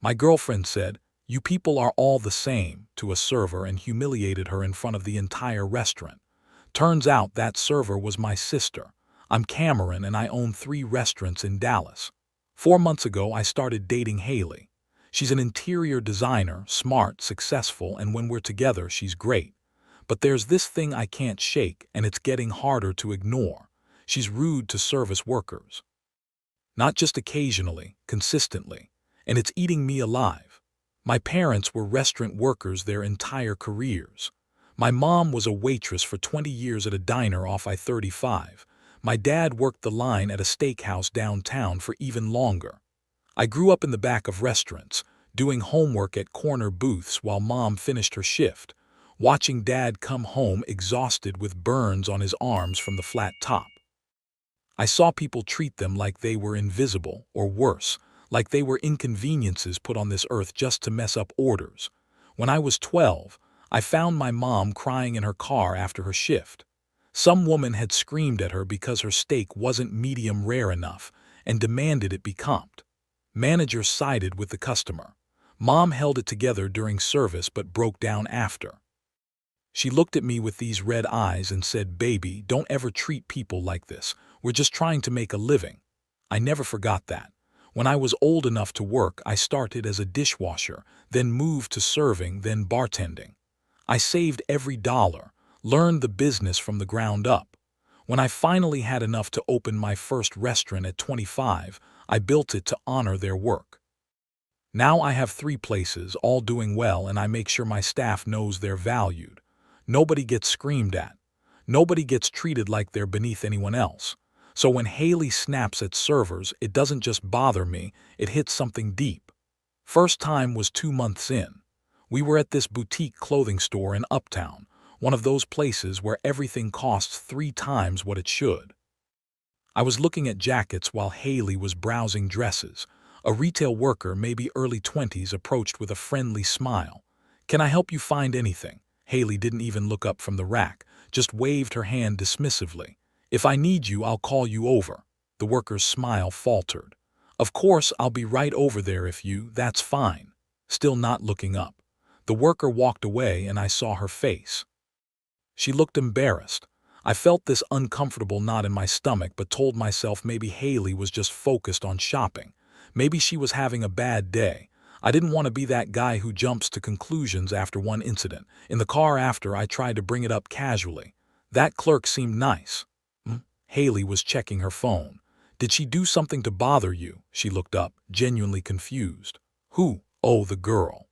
My girlfriend said, "You people are all the same," to a server and humiliated her in front of the entire restaurant. Turns out that server was my sister. I'm Cameron and I own 3 restaurants in Dallas. 4 months ago, I started dating Haley. She's an interior designer, smart, successful, and when we're together, she's great. But there's this thing I can't shake, and it's getting harder to ignore. She's rude to service workers. Not just occasionally, consistently. And it's eating me alive. My parents were restaurant workers their entire careers. My mom was a waitress for 20 years at a diner off I-35. My dad worked the line at a steakhouse downtown for even longer. I grew up in the back of restaurants, doing homework at corner booths while mom finished her shift, watching dad come home exhausted with burns on his arms from the flat top. I saw people treat them like they were invisible, or worse, like they were inconveniences put on this earth just to mess up orders. When I was 12, I found my mom crying in her car after her shift. Some woman had screamed at her because her steak wasn't medium rare enough and demanded it be comped. Manager sided with the customer. Mom held it together during service but broke down after. She looked at me with these red eyes and said, "Baby, don't ever treat people like this. We're just trying to make a living." I never forgot that. When I was old enough to work, I started as a dishwasher, then moved to serving, then bartending. I saved every dollar, learned the business from the ground up. When I finally had enough to open my first restaurant at 25, I built it to honor their work. Now I have 3 places, all doing well, and I make sure my staff knows they're valued. Nobody gets screamed at. Nobody gets treated like they're beneath anyone else. So when Haley snaps at servers, it doesn't just bother me, it hits something deep. First time was 2 months in. We were at this boutique clothing store in Uptown, one of those places where everything costs 3 times what it should. I was looking at jackets while Haley was browsing dresses. A retail worker, maybe early 20s, approached with a friendly smile. "Can I help you find anything?" Haley didn't even look up from the rack, just waved her hand dismissively. "If I need you, I'll call you over." The worker's smile faltered. "Of course, I'll be right over there if that's fine." Still not looking up. The worker walked away and I saw her face. She looked embarrassed. I felt this uncomfortable knot in my stomach but told myself maybe Haley was just focused on shopping. Maybe she was having a bad day. I didn't want to be that guy who jumps to conclusions after one incident. In the car after, I tried to bring it up casually. "That clerk seemed nice." Haley was checking her phone. "Did she do something to bother you?" She looked up, genuinely confused. "Who?" "Oh, the girl."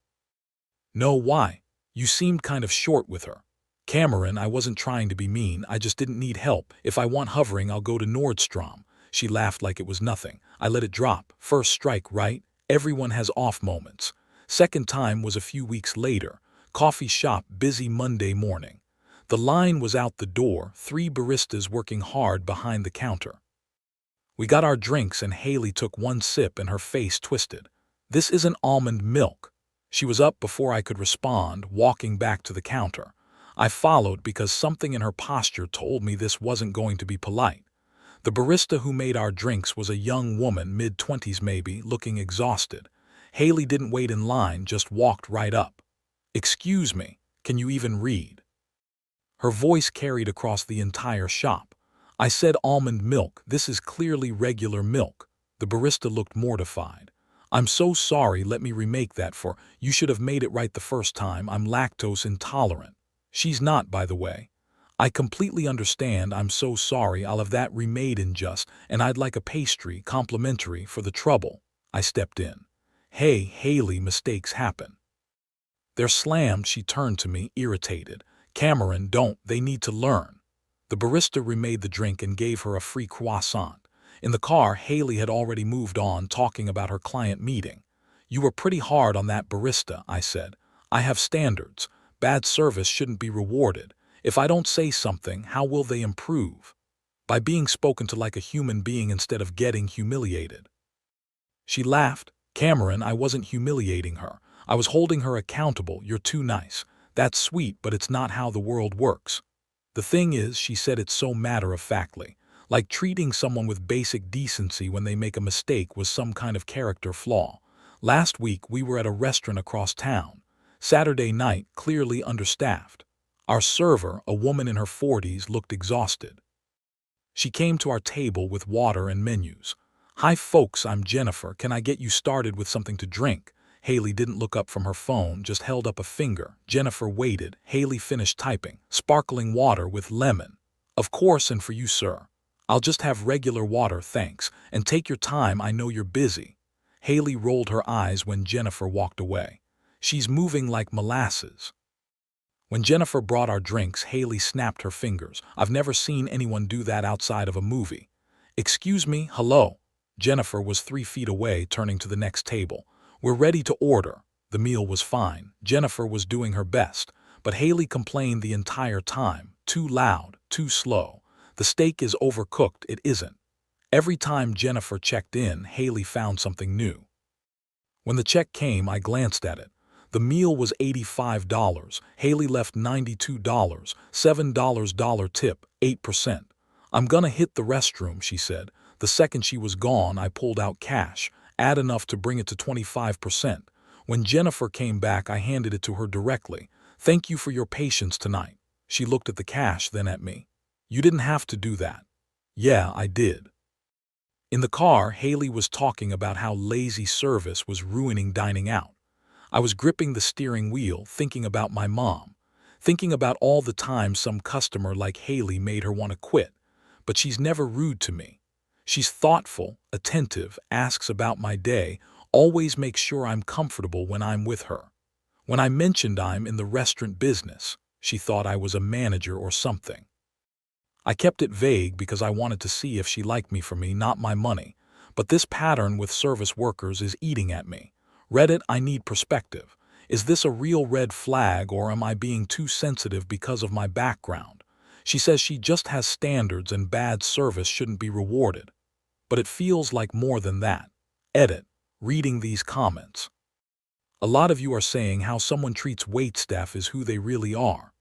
"No, why? You seemed kind of short with her." "Cameron, I wasn't trying to be mean, I just didn't need help. If I want hovering, I'll go to Nordstrom." She laughed like it was nothing. I let it drop. First strike, right? Everyone has off moments. Second time was a few weeks later. Coffee shop, busy Monday morning. The line was out the door, 3 baristas working hard behind the counter. We got our drinks and Haley took one sip and her face twisted. "This isn't almond milk." She was up before I could respond, walking back to the counter. I followed because something in her posture told me this wasn't going to be polite. The barista who made our drinks was a young woman, mid-20s maybe, looking exhausted. Haley didn't wait in line, just walked right up. "Excuse me, can you even read?" Her voice carried across the entire shop. "I said almond milk, this is clearly regular milk." The barista looked mortified. "I'm so sorry, let me remake that for you. Should have made it right the first time. I'm lactose intolerant." She's not, by the way. "I completely understand, I'm so sorry, I'll have that remade in just, and I'd like a pastry, complimentary, for the trouble." I stepped in. "Hey, Haley, mistakes happen." "They're slammed." She turned to me, irritated. "Cameron, they need to learn." The barista remade the drink and gave her a free croissant. In the car, Haley had already moved on, talking about her client meeting. "You were pretty hard on that barista," I said. "I have standards. Bad service shouldn't be rewarded. If I don't say something, how will they improve?" "By being spoken to like a human being instead of getting humiliated." She laughed. "Cameron, I wasn't humiliating her. I was holding her accountable. You're too nice. That's sweet, but it's not how the world works." "The thing is," she said it so matter-of-factly, like treating someone with basic decency when they make a mistake was some kind of character flaw. Last week we were at a restaurant across town. Saturday night, clearly understaffed. Our server, a woman in her 40s, looked exhausted. She came to our table with water and menus. "Hi folks, I'm Jennifer. Can I get you started with something to drink?" Haley didn't look up from her phone, just held up a finger. Jennifer waited. Haley finished typing. "Sparkling water with lemon." "Of course, and for you, sir." "I'll just have regular water, thanks. And take your time, I know you're busy." Haley rolled her eyes when Jennifer walked away. "She's moving like molasses." When Jennifer brought our drinks, Haley snapped her fingers. I've never seen anyone do that outside of a movie. "Excuse me, hello." Jennifer was 3 feet away, turning to the next table. "We're ready to order." The meal was fine. Jennifer was doing her best, but Haley complained the entire time. "Too loud, too slow. The steak is overcooked, it isn't." Every time Jennifer checked in, Haley found something new. When the check came, I glanced at it. The meal was $85. Haley left $92, $7 tip, 8%. "I'm gonna hit the restroom," she said. The second she was gone, I pulled out cash, add enough to bring it to 25%. When Jennifer came back, I handed it to her directly. "Thank you for your patience tonight." She looked at the cash, then at me. "You didn't have to do that." "Yeah, I did." In the car, Haley was talking about how lazy service was ruining dining out. I was gripping the steering wheel, thinking about my mom, thinking about all the times some customer like Haley made her want to quit. But she's never rude to me. She's thoughtful, attentive, asks about my day, always makes sure I'm comfortable when I'm with her. When I mentioned I'm in the restaurant business, she thought I was a manager or something. I kept it vague because I wanted to see if she liked me for me, not my money. But this pattern with service workers is eating at me. Reddit, I need perspective. Is this a real red flag, or am I being too sensitive because of my background? She says she just has standards and bad service shouldn't be rewarded. But it feels like more than that. Edit. Reading these comments. A lot of you are saying how someone treats waitstaff is who they really are.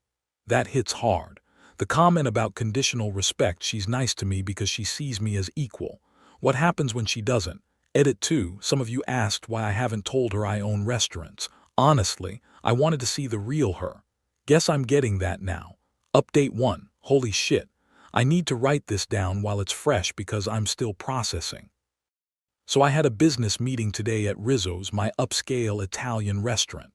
That hits hard. The comment about conditional respect, she's nice to me because she sees me as equal. What happens when she doesn't? Edit 2, some of you asked why I haven't told her I own restaurants. Honestly, I wanted to see the real her. Guess I'm getting that now. Update 1, holy shit. I need to write this down while it's fresh because I'm still processing. So I had a business meeting today at Rizzo's, my upscale Italian restaurant.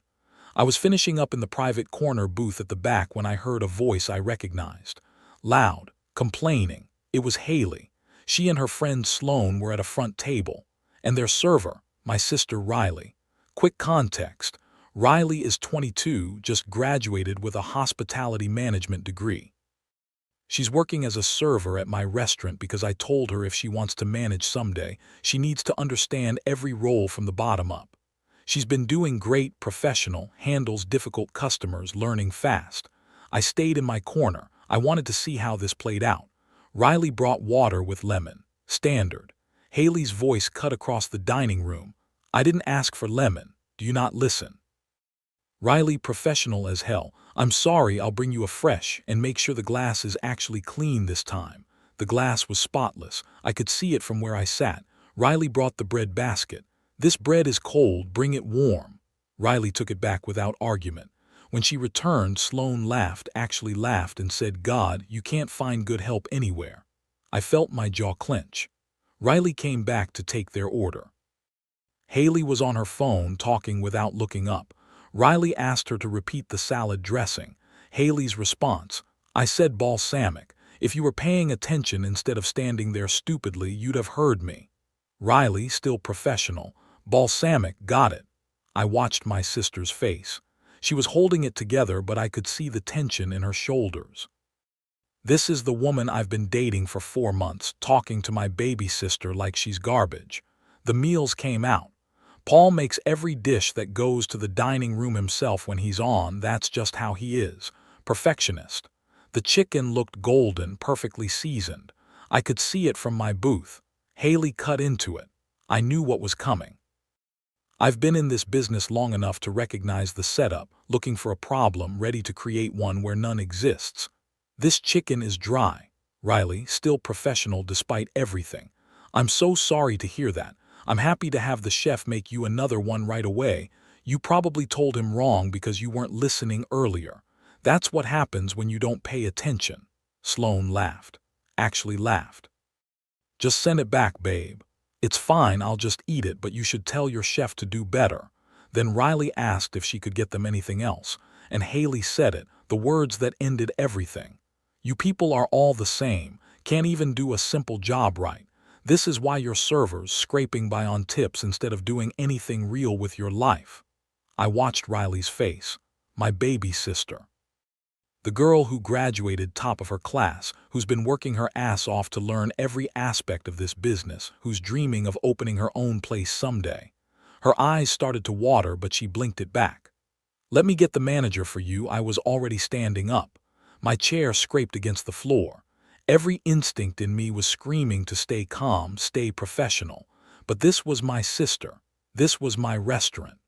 I was finishing up in the private corner booth at the back when I heard a voice I recognized. Loud, complaining. It was Haley. She and her friend Sloane were at a front table. And their server, my sister Riley. Quick context. Riley is 22, just graduated with a hospitality management degree. She's working as a server at my restaurant because I told her if she wants to manage someday, she needs to understand every role from the bottom up. She's been doing great, professional, handles difficult customers, learning fast. I stayed in my corner. I wanted to see how this played out. Riley brought water with lemon. Standard. Haley's voice cut across the dining room. "I didn't ask for lemon. Do you not listen?" Riley, professional as hell. "I'm sorry, I'll bring you a fresh, and make sure the glass is actually clean this time." The glass was spotless. I could see it from where I sat. Riley brought the bread basket. "This bread is cold, bring it warm." Riley took it back without argument. When she returned, Sloane laughed, actually laughed, and said, "God, you can't find good help anywhere." I felt my jaw clench. Riley came back to take their order. Haley was on her phone, talking without looking up. Riley asked her to repeat the salad dressing. Haley's response, "I said balsamic. If you were paying attention instead of standing there stupidly, you'd have heard me." Riley, still professional, "Balsamic, got it." I watched my sister's face. She was holding it together, but I could see the tension in her shoulders. This is the woman I've been dating for 4 months, talking to my baby sister like she's garbage. The meals came out. Paul makes every dish that goes to the dining room himself when he's on. That's just how he is. Perfectionist. The chicken looked golden, perfectly seasoned. I could see it from my booth. Haley cut into it. I knew what was coming. I've been in this business long enough to recognize the setup, looking for a problem, ready to create one where none exists. "This chicken is dry." Riley, still professional despite everything. "I'm so sorry to hear that. I'm happy to have the chef make you another one right away. You probably told him wrong because you weren't listening earlier. That's what happens when you don't pay attention." Sloane laughed. Actually laughed. "Just send it back, babe. It's fine, I'll just eat it, but you should tell your chef to do better." Then Riley asked if she could get them anything else, and Haley said it, the words that ended everything. "You people are all the same, can't even do a simple job right. This is why you're servers, scraping by on tips instead of doing anything real with your life." I watched Riley's face. My baby sister. The girl who graduated top of her class, who's been working her ass off to learn every aspect of this business, who's dreaming of opening her own place someday. Her eyes started to water, but she blinked it back. "Let me get the manager for you." I was already standing up. My chair scraped against the floor. Every instinct in me was screaming to stay calm, stay professional. But this was my sister. This was my restaurant.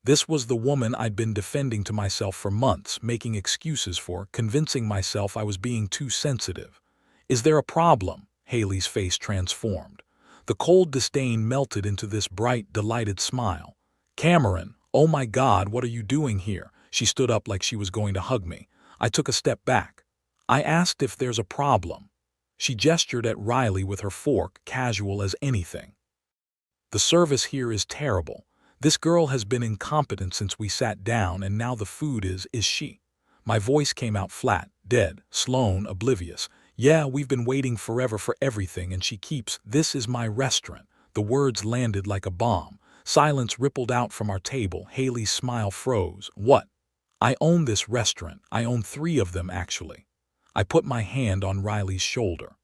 This was the woman I'd been defending to myself for months, making excuses for, convincing myself I was being too sensitive. "Is there a problem?" Haley's face transformed. The cold disdain melted into this bright, delighted smile. "Cameron, oh my God, what are you doing here?" She stood up like she was going to hug me. I took a step back. "I asked if there's a problem." She gestured at Riley with her fork, casual as anything. "The service here is terrible. This girl has been incompetent since we sat down, and now the food is she?" My voice came out flat, dead. Sloane, oblivious. "Yeah, we've been waiting forever for everything, and she keeps, this is my restaurant." The words landed like a bomb. Silence rippled out from our table. Haley's smile froze. "What?" "I own this restaurant. I own 3 of them, actually." I put my hand on Riley's shoulder.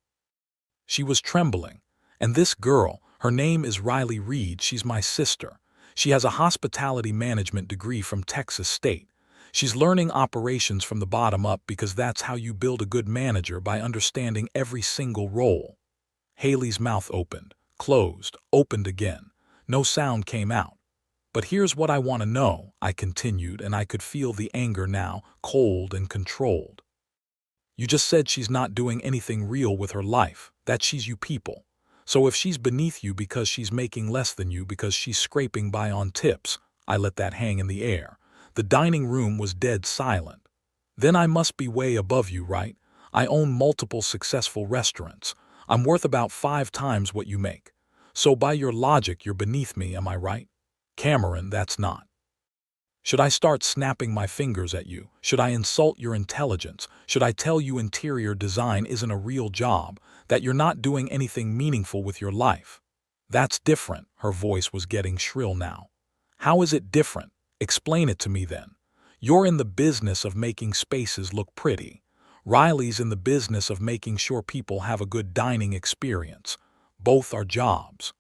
She was trembling. "And this girl, her name is Riley Reed. She's my sister. She has a hospitality management degree from Texas State. She's learning operations from the bottom up because that's how you build a good manager, by understanding every single role." Haley's mouth opened, closed, opened again. No sound came out. "But here's what I want to know," I continued, and I could feel the anger now, cold and controlled. "You just said she's not doing anything real with her life, that she's you people. So if she's beneath you because she's making less than you because she's scraping by on tips," I let that hang in the air. The dining room was dead silent. "Then I must be way above you, right? I own multiple successful restaurants. I'm worth about 5 times what you make. So by your logic, you're beneath me, am I right? Cameron, that's not. Should I start snapping my fingers at you? Should I insult your intelligence? Should I tell you interior design isn't a real job, that you're not doing anything meaningful with your life?" "That's different." Her voice was getting shrill now. "How is it different? Explain it to me then. You're in the business of making spaces look pretty. Riley's in the business of making sure people have a good dining experience. Both are jobs.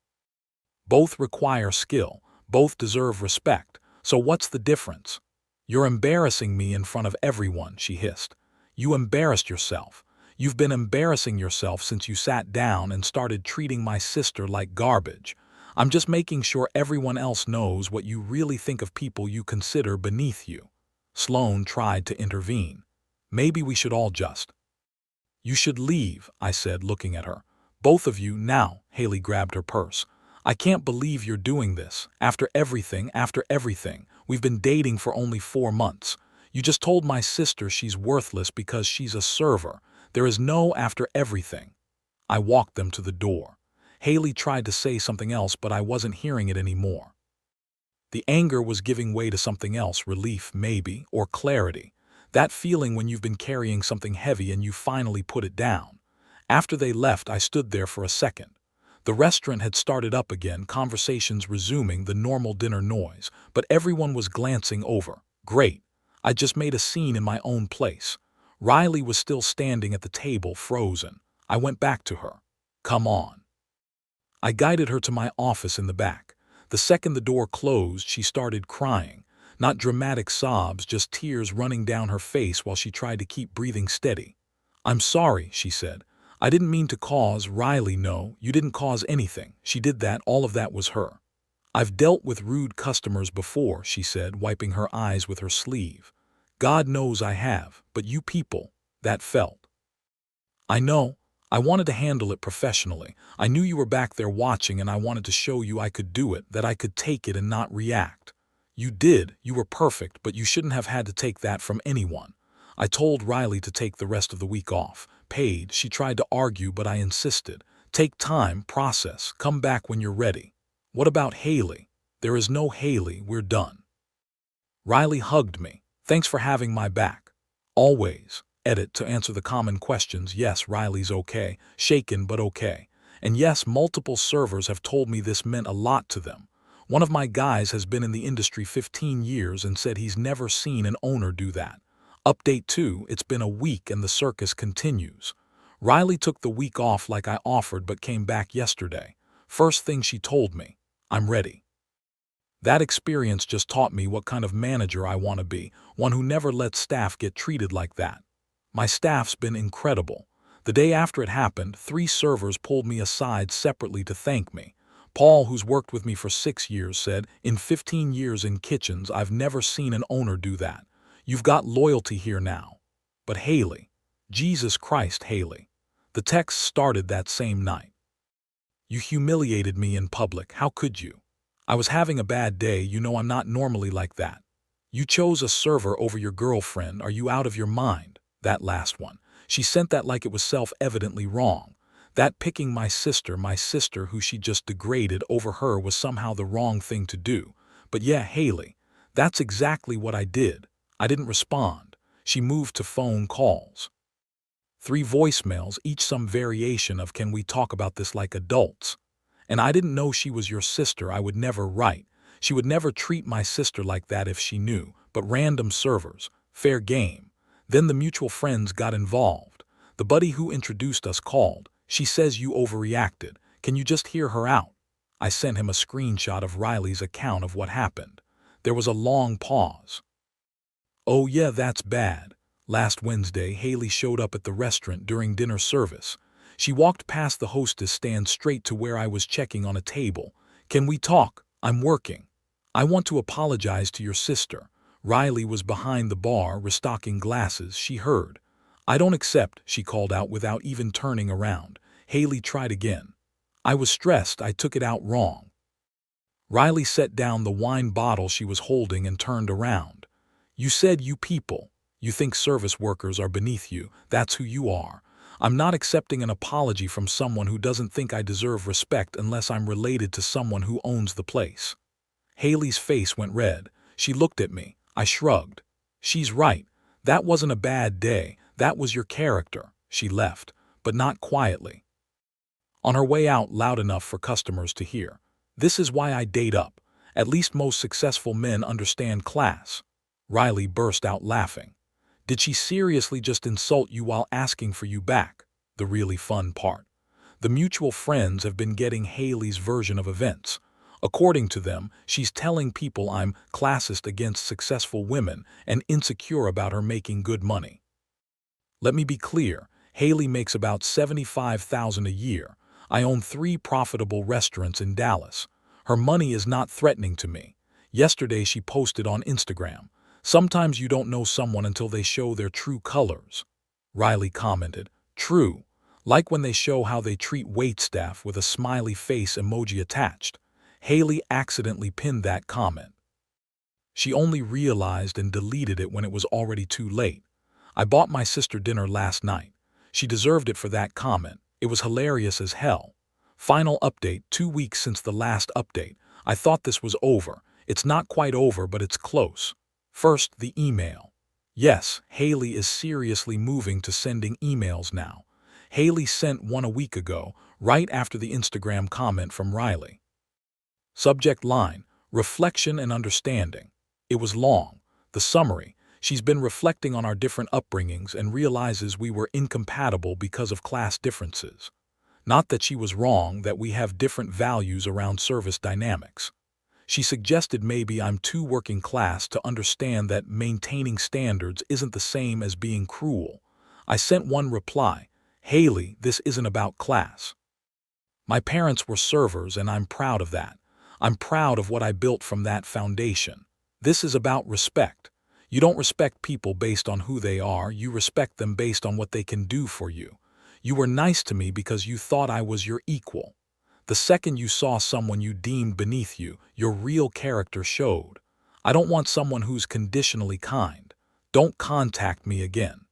Both require skill. Both deserve respect. So what's the difference?" "You're embarrassing me in front of everyone," she hissed. "You embarrassed yourself. You've been embarrassing yourself since you sat down and started treating my sister like garbage. I'm just making sure everyone else knows what you really think of people you consider beneath you." Sloane tried to intervene. "Maybe we should all just—" "You should leave," I said, looking at her. "Both of you now." Haley grabbed her purse. "I can't believe you're doing this. After everything, we've been dating for only 4 months. You just told my sister she's worthless because she's a server. There is no after everything." I walked them to the door. Haley tried to say something else, but I wasn't hearing it anymore. The anger was giving way to something else, relief maybe, or clarity. That feeling when you've been carrying something heavy and you finally put it down. After they left, I stood there for a second. The restaurant had started up again, conversations resuming, the normal dinner noise, but everyone was glancing over. Great. I just made a scene in my own place. Riley was still standing at the table, frozen. I went back to her. "Come on." I guided her to my office in the back. The second the door closed, she started crying. Not dramatic sobs, just tears running down her face while she tried to keep breathing steady. "I'm sorry," she said. "I didn't mean to cause." "Riley, no, you didn't cause anything. She did that, all of that was her." "I've dealt with rude customers before," she said, wiping her eyes with her sleeve. "God knows I have, but you people, that felt." "I know. I wanted to handle it professionally. I knew you were back there watching and I wanted to show you I could do it, that I could take it and not react. You did, you were perfect, but you shouldn't have had to take that from anyone. I told Riley to take the rest of the week off. Paid, she tried to argue, but I insisted. Take time, process, come back when you're ready. What about Haley? There is no Haley, we're done. Riley hugged me. Thanks for having my back. Always. Edit to answer the common questions. Yes, Riley's okay. Shaken, but okay. And yes, multiple servers have told me this meant a lot to them. One of my guys has been in the industry 15 years and said he's never seen an owner do that. Update 2, it's been a week and the circus continues. Riley took the week off like I offered but came back yesterday. First thing she told me, I'm ready. That experience just taught me what kind of manager I want to be, one who never lets staff get treated like that. My staff's been incredible. The day after it happened, 3 servers pulled me aside separately to thank me. Paul, who's worked with me for 6 years, said, in 15 years in kitchens, I've never seen an owner do that. You've got loyalty here now. But Haley, Jesus Christ, Haley. The text started that same night. You humiliated me in public. How could you? I was having a bad day. You know I'm not normally like that. You chose a server over your girlfriend. Are you out of your mind? That last one. She sent that like it was self-evidently wrong. That picking my sister who she just degraded over her was somehow the wrong thing to do. But yeah, Haley, that's exactly what I did. I didn't respond. She moved to phone calls. 3 voicemails, each some variation of can we talk about this like adults. And I didn't know she was your sister. I would never write. She would never treat my sister like that if she knew. But random servers. Fair game. Then the mutual friends got involved. The buddy who introduced us called. She says you overreacted. Can you just hear her out? I sent him a screenshot of Riley's account of what happened. There was a long pause. Oh yeah, that's bad. Last Wednesday, Haley showed up at the restaurant during dinner service. She walked past the hostess stand straight to where I was checking on a table. Can we talk? I'm working. I want to apologize to your sister. Riley was behind the bar, restocking glasses. She heard. I don't accept, she called out without even turning around. Haley tried again. I was stressed. I took it out wrong. Riley set down the wine bottle she was holding and turned around. You said you people. You think service workers are beneath you. That's who you are. I'm not accepting an apology from someone who doesn't think I deserve respect unless I'm related to someone who owns the place. Haley's face went red. She looked at me. I shrugged. She's right. That wasn't a bad day. That was your character. She left, but not quietly. On her way out, loud enough for customers to hear. This is why I date up. At least most successful men understand class. Riley burst out laughing. Did she seriously just insult you while asking for you back? The really fun part. The mutual friends have been getting Haley's version of events. According to them, she's telling people I'm classist against successful women and insecure about her making good money. Let me be clear, Haley makes about $75,000 a year. I own 3 profitable restaurants in Dallas. Her money is not threatening to me. Yesterday she posted on Instagram. Sometimes you don't know someone until they show their true colors. Riley commented, true, like when they show how they treat waitstaff with a smiley face emoji attached. Haley accidentally pinned that comment. She only realized and deleted it when it was already too late. I bought my sister dinner last night. She deserved it for that comment. It was hilarious as hell. Final update, 2 weeks since the last update. I thought this was over. It's not quite over, but it's close. First, the email. Yes, Haley is seriously moving to sending emails now. Haley sent one a week ago, right after the Instagram comment from Riley. Subject line, reflection and understanding. It was long. The summary, she's been reflecting on our different upbringings and realizes we were incompatible because of class differences. Not that she was wrong, that we have different values around service dynamics. She suggested maybe I'm too working class to understand that maintaining standards isn't the same as being cruel. I sent one reply, Haley, this isn't about class. My parents were servers and I'm proud of that. I'm proud of what I built from that foundation. This is about respect. You don't respect people based on who they are, you respect them based on what they can do for you. You were nice to me because you thought I was your equal. The second you saw someone you deemed beneath you, your real character showed. I don't want someone who's conditionally kind. Don't contact me again."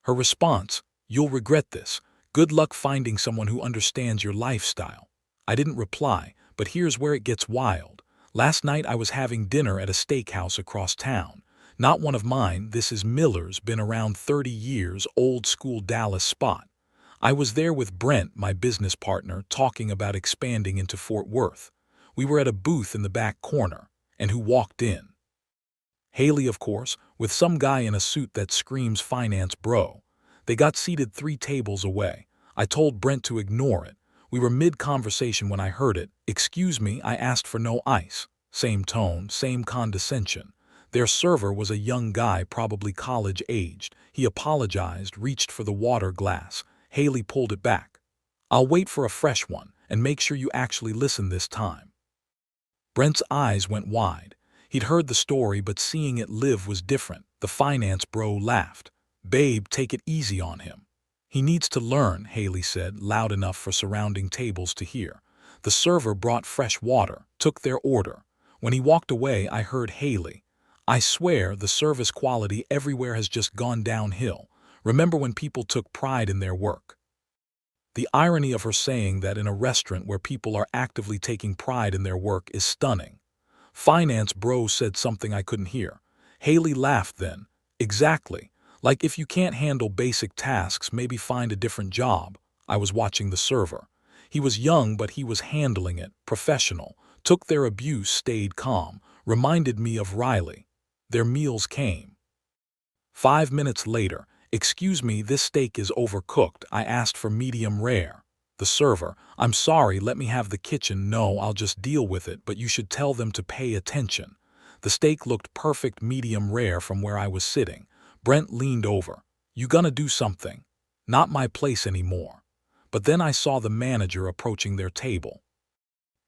Her response: "You'll regret this. Good luck finding someone who understands your lifestyle." I didn't reply, but here's where it gets wild. Last night I was having dinner at a steakhouse across town. Not one of mine, this is Miller's, been around 30 years, old school Dallas spot. I was there with Brent, my business partner, talking about expanding into Fort Worth. We were at a booth in the back corner, and who walked in? Haley, of course, with some guy in a suit that screams finance bro. They got seated 3 tables away. I told Brent to ignore it. We were mid-conversation when I heard it. "Excuse me, I asked for no ice." Same tone, same condescension. Their server was a young guy, probably college-aged. He apologized, reached for the water glass. Haley pulled it back. "I'll wait for a fresh one, and make sure you actually listen this time." Brent's eyes went wide. He'd heard the story, but seeing it live was different. The finance bro laughed. "Babe, take it easy on him. He needs to learn," Haley said, loud enough for surrounding tables to hear. The server brought fresh water, took their order. When he walked away, I heard Haley: "I swear the service quality everywhere has just gone downhill. Remember when people took pride in their work?" The irony of her saying that in a restaurant where people are actively taking pride in their work is stunning. Finance bro said something I couldn't hear. Haley laughed then. "Exactly. Like if you can't handle basic tasks, maybe find a different job." I was watching the server. He was young, but he was handling it, professional. Took their abuse, stayed calm. Reminded me of Riley. Their meals came. 5 minutes later. "Excuse me, this steak is overcooked. I asked for medium rare." The server: "I'm sorry, let me have the kitchen." "No, I'll just deal with it, but you should tell them to pay attention." The steak looked perfect medium rare from where I was sitting. Brent leaned over. "You gonna do something?" "Not my place anymore." But then I saw the manager approaching their table.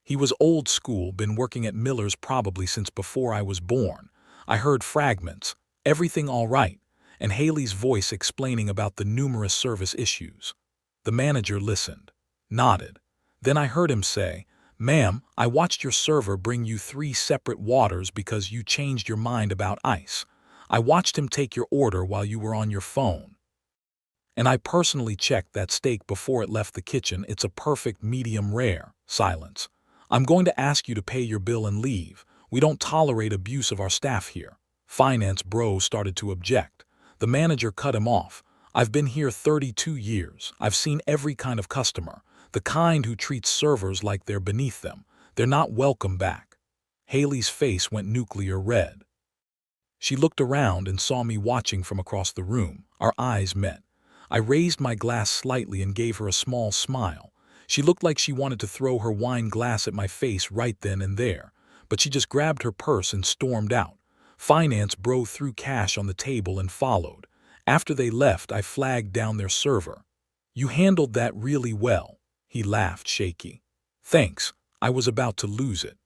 He was old school, been working at Miller's probably since before I was born. I heard fragments. "Everything all right?" and Haley's voice explaining about the numerous service issues. The manager listened, nodded. Then I heard him say, "Ma'am, I watched your server bring you 3 separate waters because you changed your mind about ice. I watched him take your order while you were on your phone. And I personally checked that steak before it left the kitchen. It's a perfect medium rare." Silence. "I'm going to ask you to pay your bill and leave. We don't tolerate abuse of our staff here." Finance bro started to object. The manager cut him off. "I've been here 32 years. I've seen every kind of customer. The kind who treats servers like they're beneath them. They're not welcome back." Haley's face went nuclear red. She looked around and saw me watching from across the room. Our eyes met. I raised my glass slightly and gave her a small smile. She looked like she wanted to throw her wine glass at my face right then and there, but she just grabbed her purse and stormed out. Finance bro threw cash on the table and followed. After they left, I flagged down their server. "You handled that really well." He laughed, shaky. "Thanks. I was about to lose it."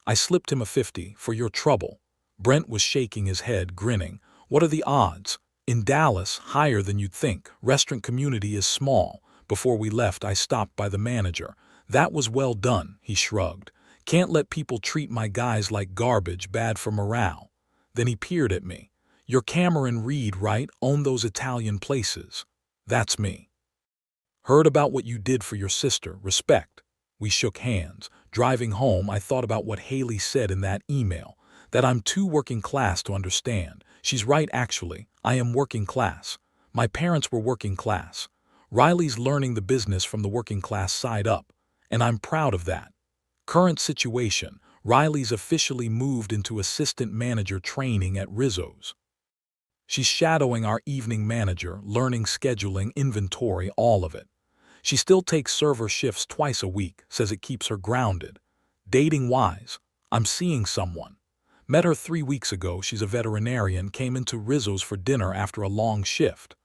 I slipped him a 50 for your trouble. Brent was shaking his head, grinning. "What are the odds?" "In Dallas, higher than you'd think. Restaurant community is small." Before we left, I stopped by the manager. "That was well done," he shrugged. "Can't let people treat my guys like garbage, bad for morale." Then he peered at me. "You're Cameron Reed, right? Own those Italian places." "That's me." "Heard about what you did for your sister. Respect." We shook hands. Driving home, I thought about what Haley said in that email, that I'm too working class to understand. She's right, actually. I am working class. My parents were working class. Riley's learning the business from the working class side up, and I'm proud of that. Current situation: Riley's officially moved into assistant manager training at Rizzo's. She's shadowing our evening manager, learning scheduling, inventory, all of it. She still takes server shifts twice a week, says it keeps her grounded. Dating-wise, I'm seeing someone. Met her 3 weeks ago. She's a veterinarian, came into Rizzo's for dinner after a long shift.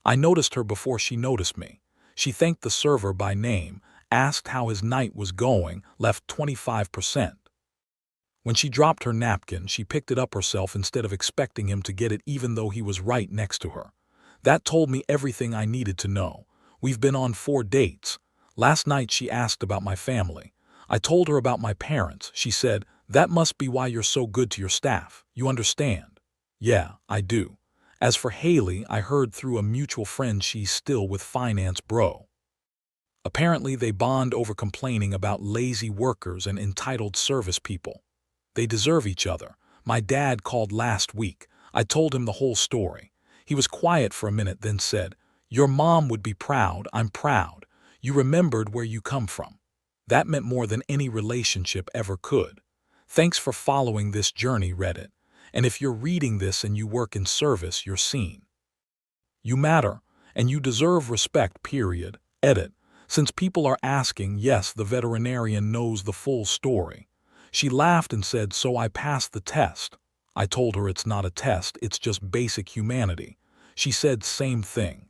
I noticed her before she noticed me. She thanked the server by name, asked how his night was going, left 25%. When she dropped her napkin, she picked it up herself instead of expecting him to get it even though he was right next to her. That told me everything I needed to know. We've been on 4 dates. Last night she asked about my family. I told her about my parents. She said, "That must be why you're so good to your staff. You understand?" Yeah, I do. As for Haley, I heard through a mutual friend she's still with finance bro. Apparently they bond over complaining about lazy workers and entitled service people. They deserve each other. My dad called last week. I told him the whole story. He was quiet for a minute, then said, "Your mom would be proud. I'm proud. You remembered where you come from." That meant more than any relationship ever could. Thanks for following this journey, Reddit. And if you're reading this and you work in service, you're seen. You matter, and you deserve respect, period. Edit. Since people are asking, yes, the veterinarian knows the full story. She laughed and said, "So I passed the test." I told her it's not a test, it's just basic humanity. She said, "Same thing."